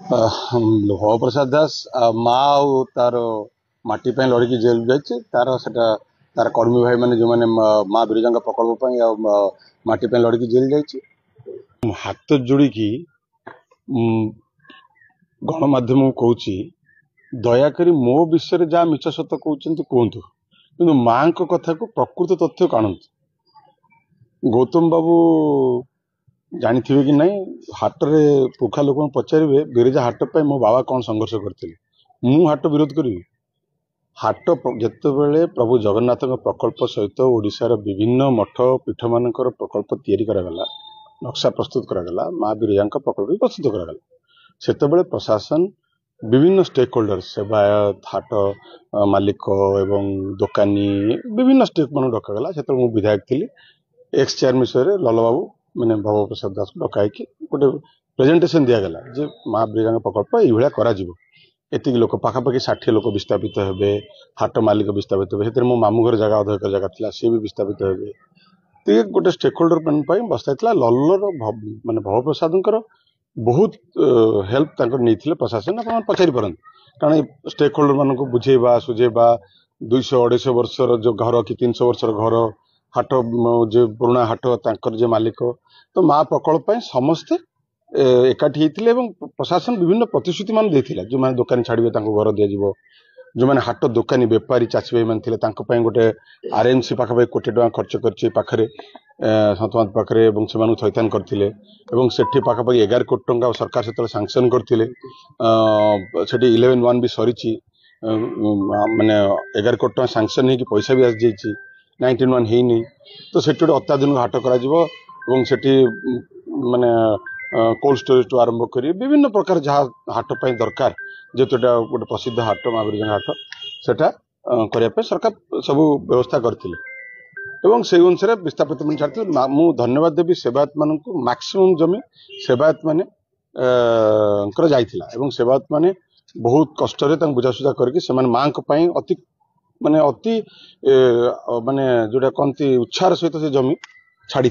लोह प्रसाद दास माँ तार माटी लड़की जेल जाइए तार सेटा तार कर्मी भाई मैंने जो मैंने माँ बिरजा प्रकल्प माटी लड़की जेल जाइए हाथ जोड़ी गणमाध्यम कहूँ दयाकोरी मो विषय जहाँ मिछ सत कहते कहतु कि माँ कथा को प्रकृत तथ्य काणु गौतम बाबू जानी कि नहीं हाट रे पुखा लोक पचारे बिरजा हाट पर मो बाबा कौन संघर्ष करते मु हाट विरोध करी हाट जितेबले प्रभु जगन्नाथ प्रकल्प सहित ओडिशार विभिन्न मठ पीठ मान प्रकल्प तैयारी करागला नक्शा प्रस्तुत करागला माँ बिरजा प्रकल्प प्रस्तुत करागला सेतबेले प्रशासन विभिन्न स्टेक होल्डर सेवायत हाट मालिक एवं दोकानी विभिन्न स्टेक मान डकागला से मु विधायक थी एक्स चेयरमैन लल बाबू मैंने भव प्रसाद दास को डकाई गोटे प्रेजेंटेशन दिगला जे माँ बिरजा प्रकल्प ये करा एति लोक पाखापाखि 60 लोक विस्थापित हेबे हाट मालिक विस्थापित हेबे मो मामू घर जगह अध जगह था सी भी विस्थापित हेबे तो गोटे स्टेक होल्डर मान बसता लल्लर माने भव प्रसाद बहुत हेल्प नहीं प्रशासन आप पचारि पारत कारण स्टेक होल्डर मान बुझेबा सुझेबा 200-250 वर्षर जो घर कि 300 वर्षर घर हाट जो पुराणा हाट जे मालिक तो माँ प्रकल्प समस्ते एकाठी होते प्रशासन विभिन्न प्रतिश्रुति मान जो मैंने दुकानी छाड़े घर दिज्व जो मैंने हाट दुकानी बेपारी चाषी भाई मैंने गोटे आरएमसी पाखापाखि कोटी टका खर्च कर सतमात पाखे से थैथान करते पाखापाखि 11 कोटी टंका सरकार से सांक्शन करते 11-1 भी सरी माने 11 कोटी टका सांक्शन हो पैसा भी आसी 19-1 है तो से अत्याधुनिक हाट कर माने कोल्ड स्टोरेज टू आरंभ कर विभिन्न प्रकार जहाँ हाट दरकार जेहेतु गोटे प्रसिद्ध हाट माँ बिरजा हाट सेटा करने सरकार सब व्यवस्था करते से अनुसार विस्थापित मैंने छाड़ते मु धन्यवाद देवी सेवायत मान मैक्सिमम जमी सेवायत मैंने सेवायत मैंने बहुत कष्ट बुझासुझा करके माँ अति माने अति माने जोटा कहती उत्साह सहित से जमी छाड़ी